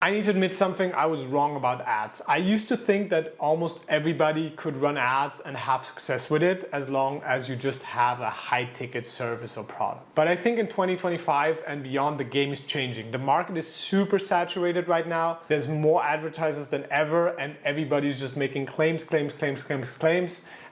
I need to admit something, I was wrong about ads. I used to think that almost everybody could run ads and have success with it as long as you just have a high-ticket service or product. But I think in 2025 and beyond, the game is changing. The market is super saturated right now. There's more advertisers than ever, and everybody's just making claims,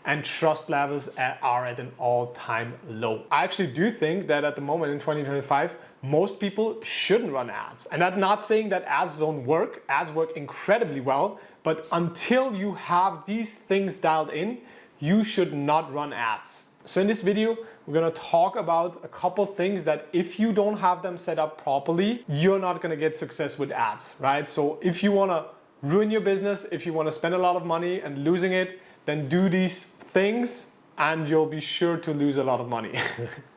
and trust levels are at an all-time low. I actually do think that at the moment in 2025, most people shouldn't run ads. And I'm not saying that ads don't work. Ads work incredibly well, but until you have these things dialed in, you should not run ads. So in this video, we're gonna talk about a couple things that if you don't have them set up properly, you're not gonna get success with ads, right? So if you wanna ruin your business, if you wanna spend a lot of money and losing it, then do these things and you'll be sure to lose a lot of money.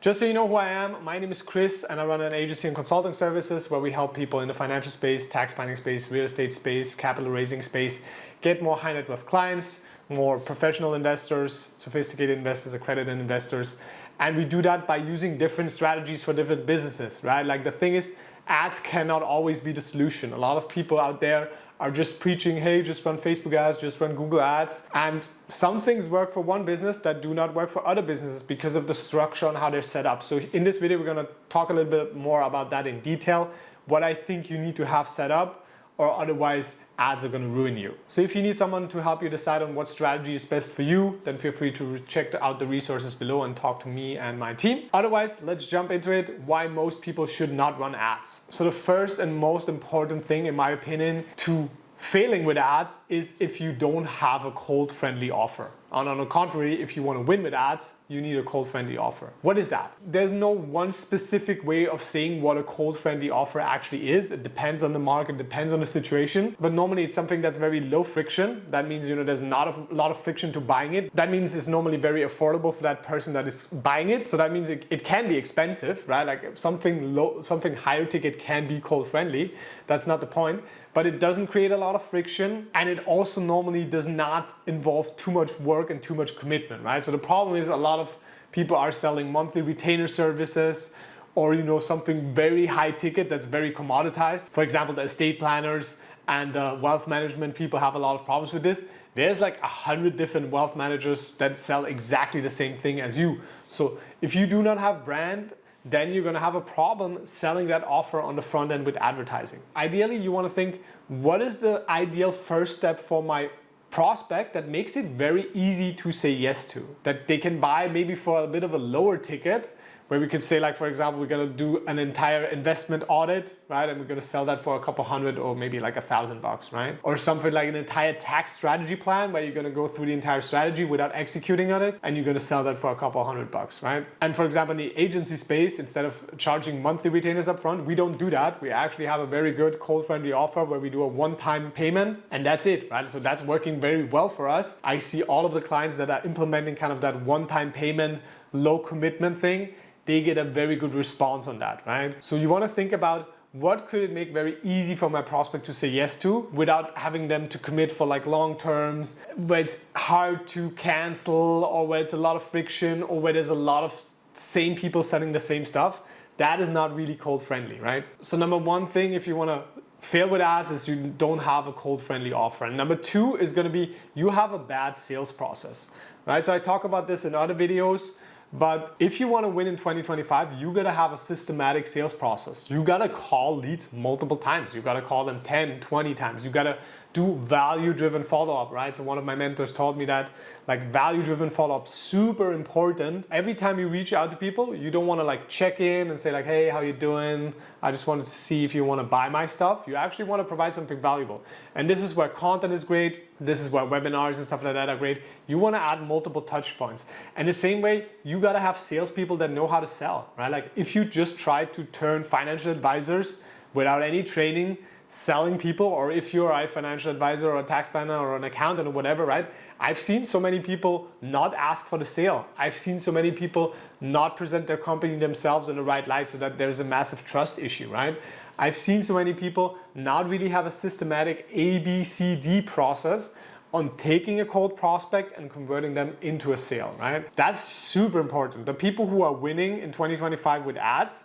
Just so you know who I am, my name is Chris and I run an agency and consulting services where we help people in the financial space, tax planning space, real estate space, capital raising space, get more high net worth clients, more professional investors, sophisticated investors, accredited investors. And we do that by using different strategies for different businesses, right? Like the thing is, ads cannot always be the solution. A lot of people out there are just preaching, hey, just run Facebook ads, just run Google ads. And some things work for one business that do not work for other businesses because of the structure on how they're set up. So in this video, we're gonna talk a little bit more about that in detail, what I think you need to have set up, or otherwise ads are gonna ruin you. So if you need someone to help you decide on what strategy is best for you, then feel free to check out the resources below and talk to me and my team. Otherwise, let's jump into it, why most people should not run ads. So the first and most important thing, in my opinion, to failing with ads is if you don't have a cold friendly offer. And on the contrary, if you want to win with ads, you need a cold friendly offer. What is that? There's no one specific way of saying what a cold friendly offer actually is. It depends on the market, depends on the situation. But normally it's something that's very low friction. That means, there's not a lot of friction to buying it. That means it's normally very affordable for that person that is buying it. So that means it can be expensive, right? Like something higher ticket can be cold friendly. That's not the point. But it doesn't create a lot of friction, and it also normally does not involve too much work and too much commitment, right? So the problem is a lot of people are selling monthly retainer services or something very high ticket that's very commoditized. For example, the estate planners and the wealth management people have a lot of problems with this. There's like 100 different wealth managers that sell exactly the same thing as you. So if you do not have brand, then you're gonna have a problem selling that offer on the front end with advertising. Ideally, you wanna think, what is the ideal first step for my prospect that makes it very easy to say yes to? That they can buy maybe for a bit of a lower ticket, where we could say, like, for example, we're gonna do an entire investment audit, right? And we're gonna sell that for a couple hundred or maybe like $1,000, right? Or something like an entire tax strategy plan where you're gonna go through the entire strategy without executing on it, and you're gonna sell that for a couple $100, right? And for example, in the agency space, instead of charging monthly retainers up front, we don't do that. We actually have a very good cold-friendly offer where we do a one-time payment, and that's it, right? So that's working very well for us. I see all of the clients that are implementing kind of that one-time payment, low commitment thing. They get a very good response on that, right? So you want to think about what could it make very easy for my prospect to say yes to without having them to commit for like long terms, where it's hard to cancel or where it's a lot of friction or where there's a lot of same people selling the same stuff. That is not really cold friendly, right? So number one thing, if you want to fail with ads, is you don't have a cold friendly offer. And number two is going to be you have a bad sales process, right? So I talk about this in other videos. But if you want to win in 2025, you gotta have a systematic sales process. You gotta call leads multiple times. You gotta call them 10, 20 times. You gotta do value-driven follow-up, right? So one of my mentors told me that like value-driven follow-up, super important. Every time you reach out to people, you don't want to like check in and say like, hey, how you doing? I just wanted to see if you want to buy my stuff. You actually want to provide something valuable. And this is where content is great. This is where webinars and stuff like that are great. You want to add multiple touch points. And the same way, you got to have salespeople that know how to sell, right? Like if you just try to turn financial advisors without any training, selling people, or if you're a financial advisor or a tax planner or an accountant or whatever, right? I've seen so many people not ask for the sale. I've seen so many people not present their company themselves in the right light so that there's a massive trust issue, right? I've seen so many people not really have a systematic ABCD process on taking a cold prospect and converting them into a sale, right? That's super important. The people who are winning in 2025 with ads,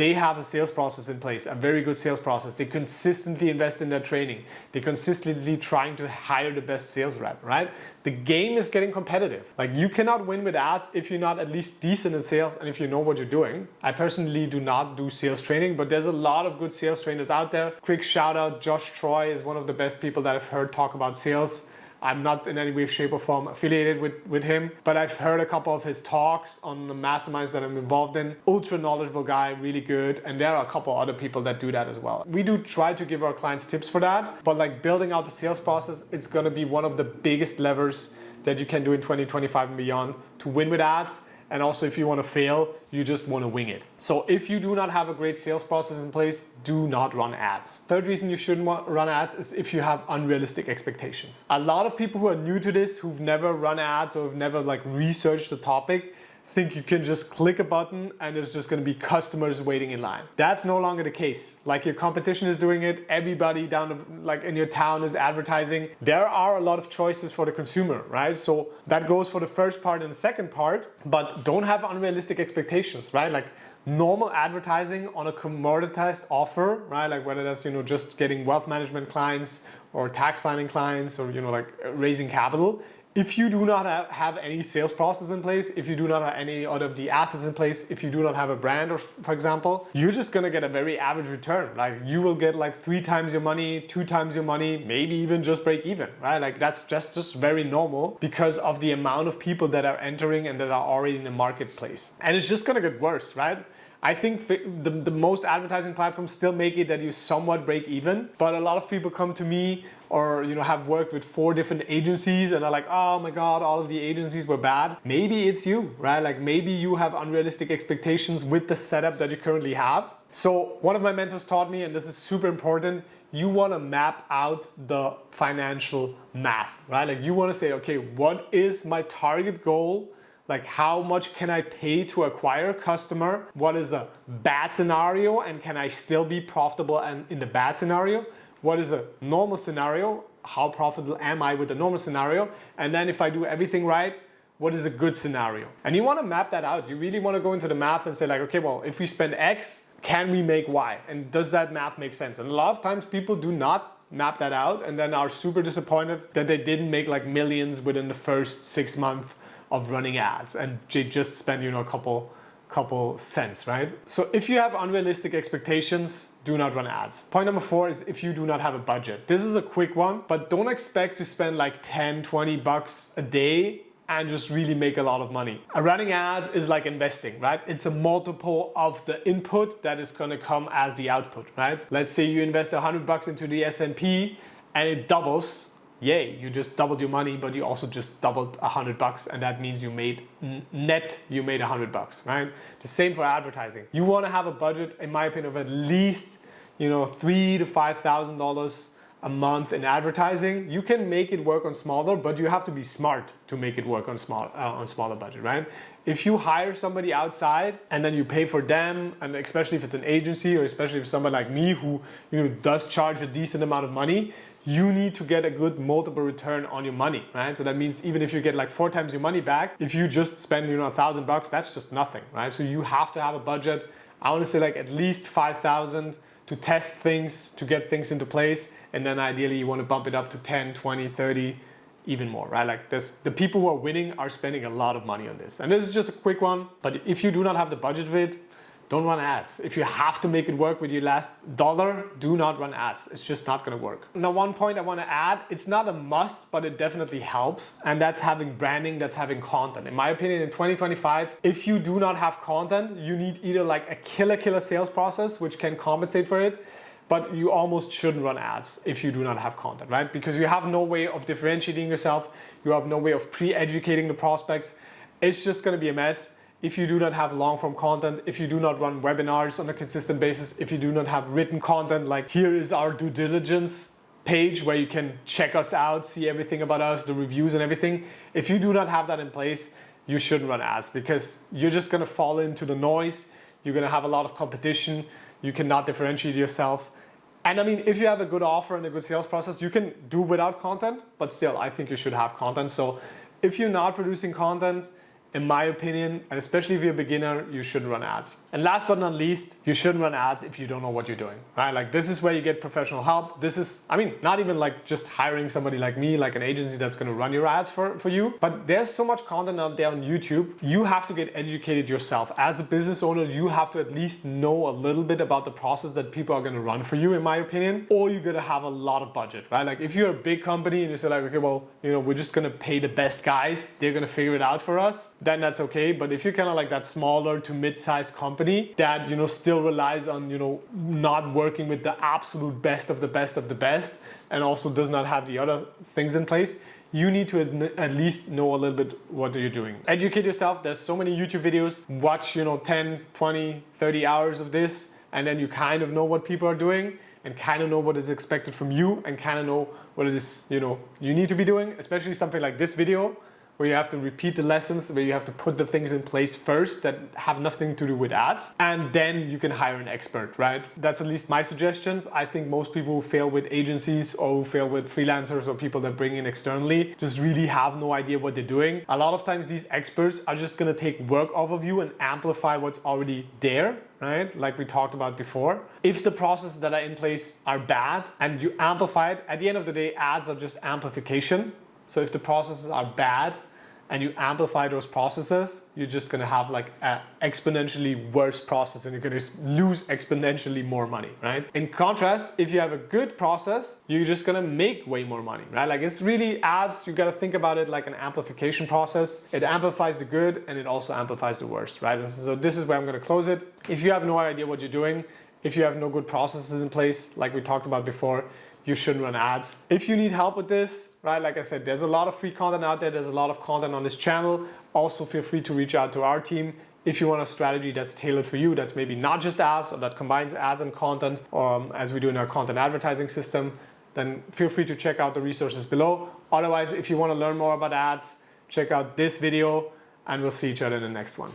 They have a sales process in place, a very good sales process. They consistently invest in their training. They're consistently trying to hire the best sales rep, right? The game is getting competitive. Like, you cannot win with ads if you're not at least decent in sales and if you know what you're doing. I personally do not do sales training, but there's a lot of good sales trainers out there. Quick shout out, Josh Troy is one of the best people that I've heard talk about sales. I'm not in any way, shape or form affiliated with him, but I've heard a couple of his talks on the masterminds that I'm involved in. Ultra knowledgeable guy, really good. And there are a couple other people that do that as well. We do try to give our clients tips for that, but like building out the sales process, it's gonna be one of the biggest levers that you can do in 2025 and beyond to win with ads. And also, if you want to fail, you just want to wing it. So if you do not have a great sales process in place, do not run ads. Third reason you shouldn't run ads is if you have unrealistic expectations. A lot of people who are new to this, who've never run ads or have never like researched the topic, think you can just click a button and there's just going to be customers waiting in line. That's no longer the case. Like, your competition is doing it, everybody like in your town is advertising. There are a lot of choices for the consumer, right? So that goes for the first part and the second part, but don't have unrealistic expectations, right? Like, normal advertising on a commoditized offer, right? Like, whether that's, just getting wealth management clients or tax planning clients or, like raising capital. If you do not have any sales process in place, if you do not have any of the assets in place, if you do not have a brand, or for example, you're just gonna get a very average return. Like, you will get like 3 times your money, 2 times your money, maybe even just break even, right? Like, that's just very normal because of the amount of people that are entering and that are already in the marketplace. And it's just gonna get worse, right? I think the most advertising platforms still make it that you somewhat break even, but a lot of people come to me or have worked with 4 different agencies and are like, oh my God, all of the agencies were bad. Maybe it's you, right? Like, maybe you have unrealistic expectations with the setup that you currently have. So one of my mentors taught me, and this is super important, you want to map out the financial math, right? Like, you want to say, okay, what is my target goal? Like, how much can I pay to acquire a customer? What is a bad scenario, and can I still be profitable and in the bad scenario? What is a normal scenario? How profitable am I with the normal scenario? And then if I do everything right, what is a good scenario? And you want to map that out. You really want to go into the math and say like, okay, well, if we spend X, can we make Y? And does that math make sense? And a lot of times people do not map that out and then are super disappointed that they didn't make like millions within the first 6 months of running ads, and they just spend a couple cents, right? So if you have unrealistic expectations, do not run ads. Point number 4 is if you do not have a budget. This is a quick one, but don't expect to spend like 10, 20 bucks a day and just really make a lot of money. Running ads is like investing, right? It's a multiple of the input that is gonna come as the output, right? Let's say you invest 100 bucks into the S&P and it doubles. Yay, you just doubled your money, but you also just doubled 100 bucks, and that means you made 100 bucks, right? The same for advertising. You want to have a budget, in my opinion, of at least $3,000 to $5,000 a month in advertising. You can make it work on smaller, but you have to be smart to make it work on smaller budget, right? If you hire somebody outside and then you pay for them, and especially if it's an agency or especially if somebody like me who does charge a decent amount of money, you need to get a good multiple return on your money, right? So that means even if you get like 4 times your money back, if you just spend $1,000, that's just nothing, right? So you have to have a budget. I want to say like at least 5,000 to test things, to get things into place, and then ideally you want to bump it up to 10, 20, 30, even more, right? Like the people who are winning are spending a lot of money on this. And this is just a quick one, but if you do not have the budget for it, don't run ads. If you have to make it work with your last dollar, do not run ads. It's just not gonna work. Now, one point I wanna add, it's not a must, but it definitely helps. And that's having branding, that's having content. In my opinion, in 2025, if you do not have content, you need either like a killer sales process, which can compensate for it, but you almost shouldn't run ads if you do not have content, right? Because you have no way of differentiating yourself. You have no way of pre-educating the prospects. It's just gonna be a mess. If you do not have long form content, if you do not run webinars on a consistent basis, if you do not have written content, like here is our due diligence page where you can check us out, see everything about us, the reviews and everything. If you do not have that in place, you shouldn't run ads because you're just gonna fall into the noise. You're gonna have a lot of competition. You cannot differentiate yourself. And I mean, if you have a good offer and a good sales process, you can do without content, but still, I think you should have content. So if you're not producing content, in my opinion, and especially if you're a beginner, you should run ads. And last but not least, you shouldn't run ads if you don't know what you're doing, right? Like this is where you get professional help. This is, I mean, not even like just hiring somebody like me, like an agency that's gonna run your ads for you, but there's so much content out there on YouTube. You have to get educated yourself. As a business owner, you have to at least know a little bit about the process that people are gonna run for you, in my opinion, or you're gonna have a lot of budget, right? Like if you're a big company and you say like, okay, well, you know, we're just gonna pay the best guys, they're gonna figure it out for us, then that's okay. But if you're kind of like that smaller to mid-sized company that, you know, still relies on, you know, not working with the absolute best of the best of the best, and also does not have the other things in place, you need to at least know a little bit what you're doing. Educate yourself. There's so many YouTube videos. Watch, you know, 10, 20, 30 hours of this, and then you kind of know what people are doing and kind of know what is expected from you and kind of know what it is, you know, you need to be doing, especially something like this video, where you have to repeat the lessons, where you have to put the things in place first that have nothing to do with ads, and then you can hire an expert, right? That's at least my suggestions. I think most people who fail with agencies or who fail with freelancers or people that bring in externally just really have no idea what they're doing. A lot of times these experts are just gonna take work off of you and amplify what's already there, right? Like we talked about before. If the processes that are in place are bad and you amplify it, at the end of the day, ads are just amplification. So if the processes are bad, and you amplify those processes, you're just gonna have like an exponentially worse process and you're gonna lose exponentially more money, right? In contrast, if you have a good process, you're just gonna make way more money, right? Like it's really ads, you gotta think about it like an amplification process. It amplifies the good and it also amplifies the worst, right? And so this is where I'm gonna close it. If you have no idea what you're doing, if you have no good processes in place, like we talked about before, you shouldn't run ads. If you need help with this, right, like I said, there's a lot of free content out there. There's a lot of content on this channel. Also feel free to reach out to our team if you want a strategy that's tailored for you, that's maybe not just ads or that combines ads and content, as we do in our content advertising system, then feel free to check out the resources below. Otherwise, if you want to learn more about ads, check out this video and we'll see each other in the next one.